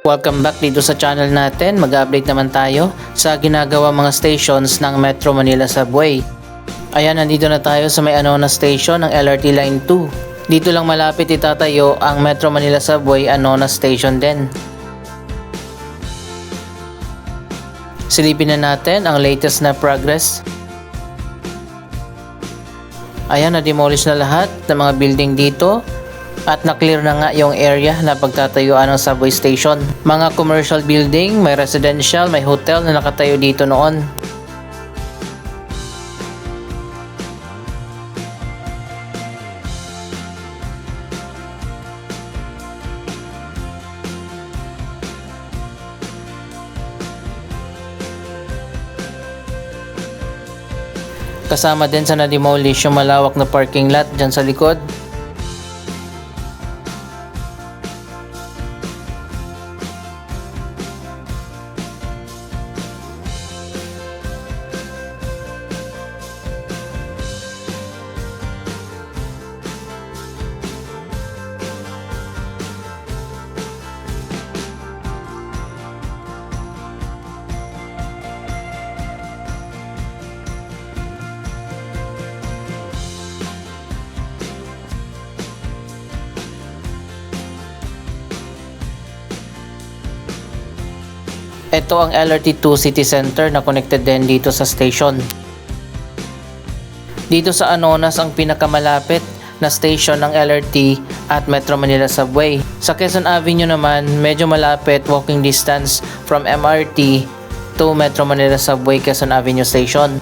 Welcome back dito sa channel natin. Mag-update naman tayo sa ginagawa mga stations ng Metro Manila Subway. Ayan, nandito na tayo sa may Anona Station ng LRT Line 2. Dito lang malapit itatayo ang Metro Manila Subway Anona Station din. Silipin na natin ang latest na progress. Ayan, na-demolish na lahat ng mga building dito. At na-clear na nga yung area na pagtatayuan ng subway station. Mga commercial building, may residential, may hotel na nakatayo dito noon. Kasama din sa na-demolish yung malawak na parking lot dyan sa likod. Ito ang LRT 2 City Center na connected din dito sa station. Dito sa Anonas ang pinakamalapit na station ng LRT at Metro Manila Subway. Sa Quezon Avenue naman, medyo malapit walking distance from MRT to Metro Manila Subway Quezon Avenue Station.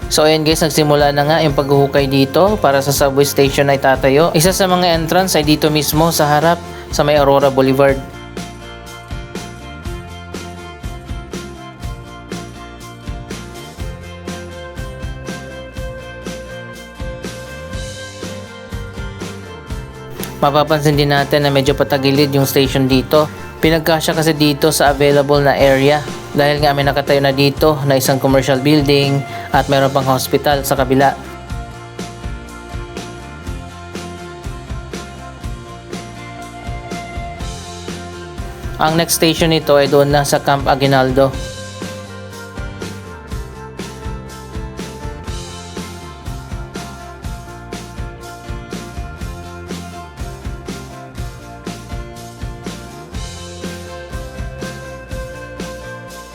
So ayan guys, nagsimula na nga yung paghuhukay dito para sa subway station na itatayo. Isa sa mga entrance ay dito mismo sa harap sa may Aurora Boulevard. Mapapansin din natin na medyo patagilid yung station dito. Pinagkasya kasi dito sa available na area dahil nga may nakatayo na dito na isang commercial building at meron pang hospital sa kabila. Ang next station nito ay doon na sa Camp Aguinaldo.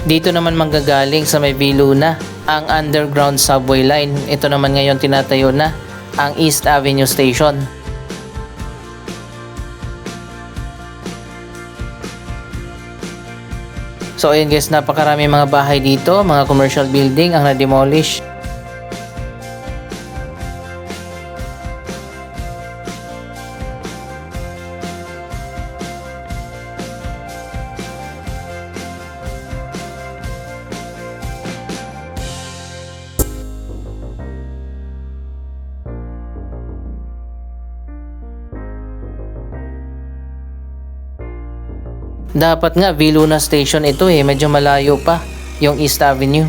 Dito naman manggagaling sa may Viluna ang underground subway line. Ito naman ngayon tinatayo na ang East Avenue Station. So ayun guys, napakarami mga bahay dito, mga commercial building ang na-demolish. Dapat nga Viluna Station ito medyo malayo pa yung East Avenue.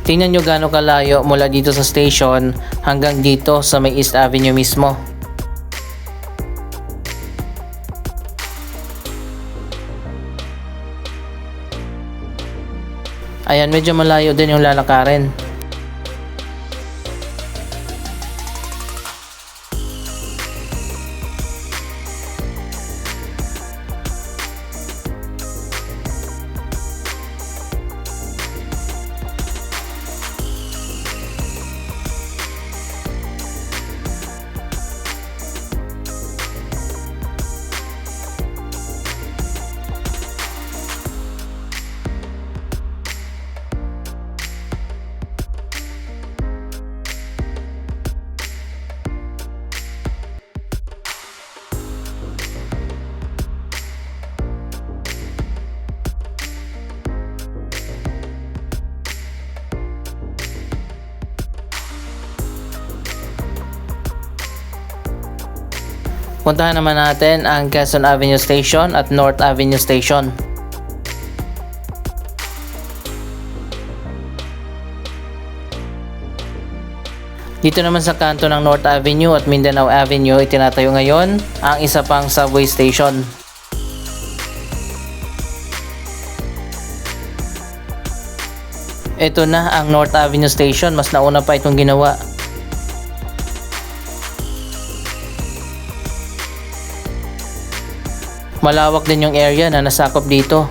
Tingnan nyo gaano kalayo mula dito sa station hanggang dito sa may East Avenue mismo. Ayan, medyo malayo din yung lalakarin. Puntahan naman natin ang Quezon Avenue Station at North Avenue Station. Dito naman sa kanto ng North Avenue at Mindanao Avenue itinatayo ngayon ang isa pang subway station. Ito na ang North Avenue Station, mas nauna pa itong ginawa. Malawak din yung area na nasakop dito.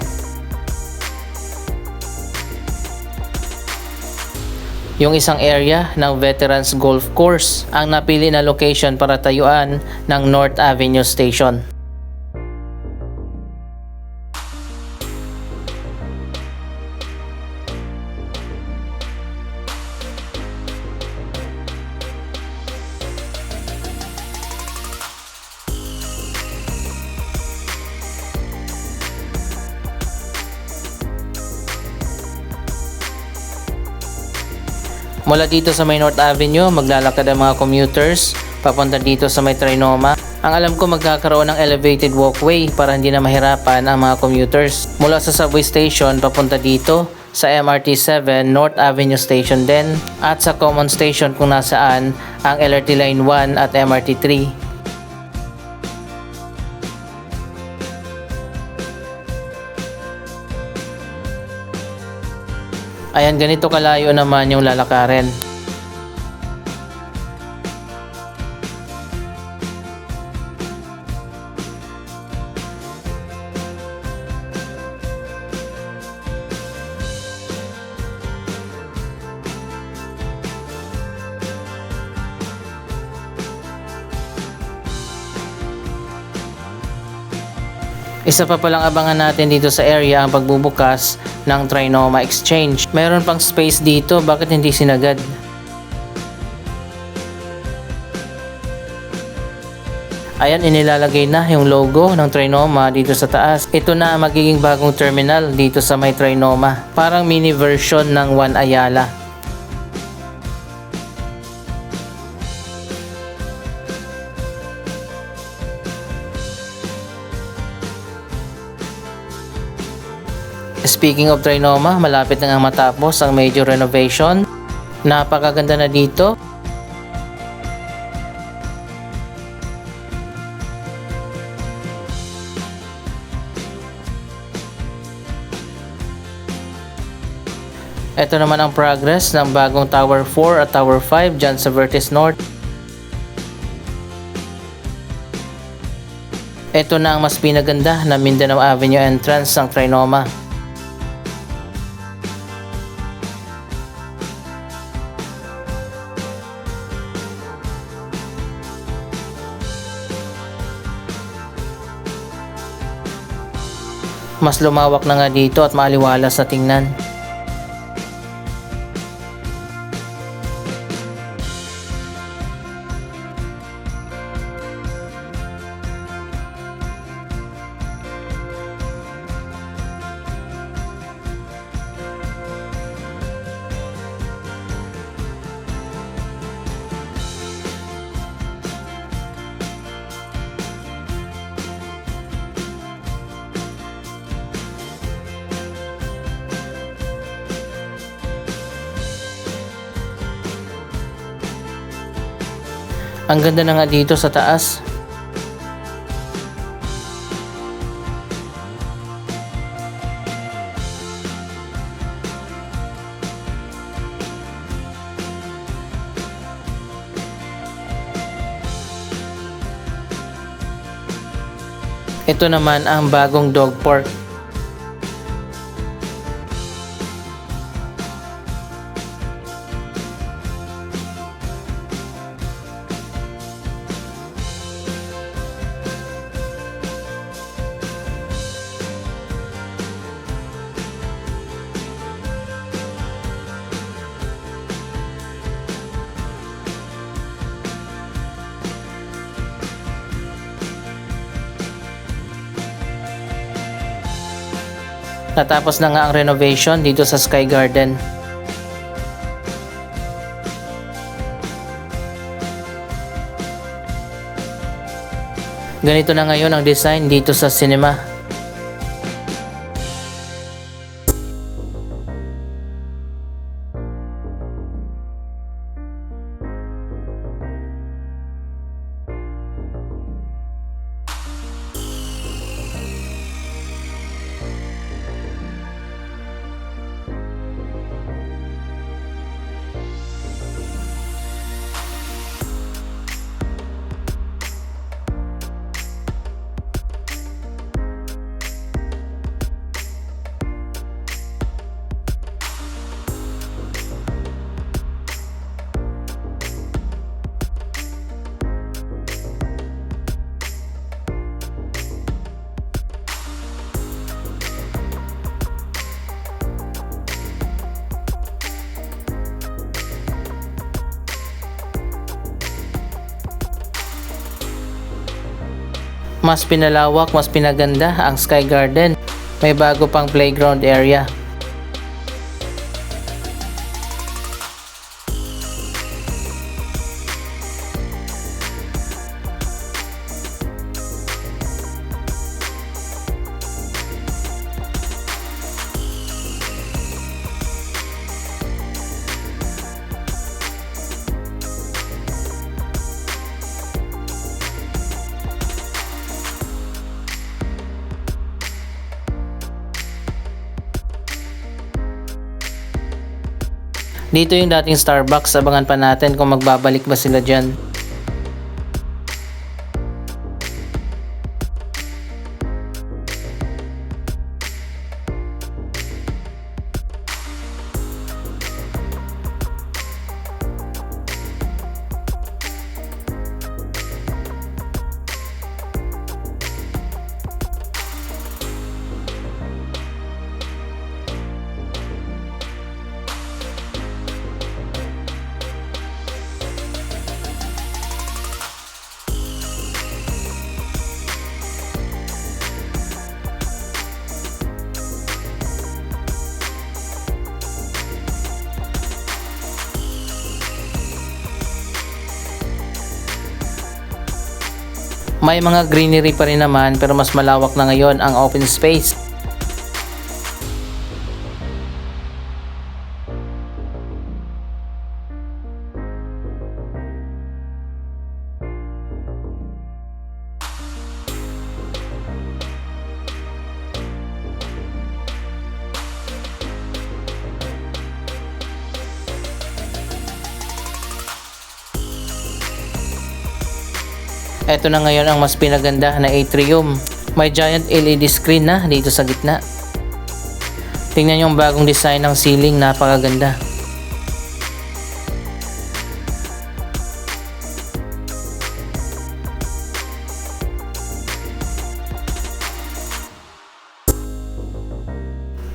Yung isang area ng Veterans Golf Course ang napili na location para tayuan ng North Avenue Station. Mula dito sa may North Avenue, maglalakad ang mga commuters papunta dito sa may Trinoma. Ang alam ko magkakaroon ng elevated walkway para hindi na mahirapan ang mga commuters. Mula sa subway station papunta dito sa MRT 7 North Avenue Station din at sa common station kung nasaan ang LRT Line 1 at MRT 3. Ayan, ganito kalayo naman yung lalakarin. Isa pa palang abangan natin dito sa area ang pagbubukas ng Trinoma Exchange. Meron pang space dito, bakit hindi sinagad? Ayan, inilalagay na yung logo ng Trinoma dito sa taas. Ito na ang magiging bagong terminal dito sa may Trinoma. Parang mini version ng One Ayala. Speaking of Trinoma, malapit na nga matapos ang major renovation. Napakaganda na dito. Ito naman ang progress ng bagong Tower 4 at Tower 5 dyan sa Vertis North. Ito na ang mas pinaganda na Mindanao Avenue entrance ng Trinoma. Mas lumawak na nga dito at maaliwalas sa tingnan. Ang ganda na nga dito sa taas. Ito naman ang bagong dog park. Natapos na nga ang renovation dito sa Sky Garden. Ganito na ngayon ang design dito sa cinema. Mas pinalawak, mas pinaganda ang Sky Garden. May bago pang playground area. Dito yung dating Starbucks, abangan pa natin kung magbabalik ba sila dyan. May mga greenery pa rin naman pero mas malawak na ngayon ang open space. Ito na ngayon ang mas pinaganda na atrium. May giant LED screen na dito sa gitna. Tingnan yung bagong design ng ceiling, napakaganda.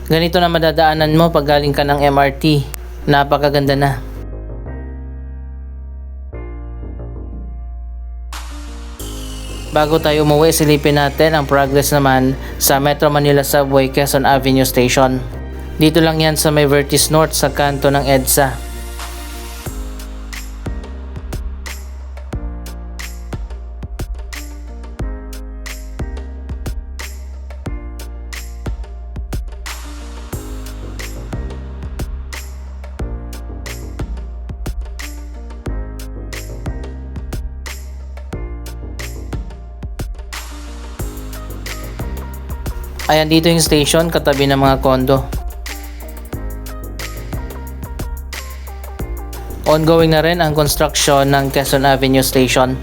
Ganito na madadaanan mo pag galing ka ng MRT. Napakaganda na. Bago tayo umuwi, silipin natin ang progress naman sa Metro Manila Subway Quezon Avenue Station. Dito lang yan sa may Vertis North sa kanto ng EDSA. Ayan, dito yung station katabi ng mga kondo. Ongoing na rin ang construction ng Quezon Avenue Station.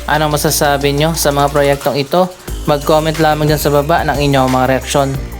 Anong masasabi nyo sa mga proyektong ito? Mag-comment lamang dyan sa baba ng inyong mga reaksyon.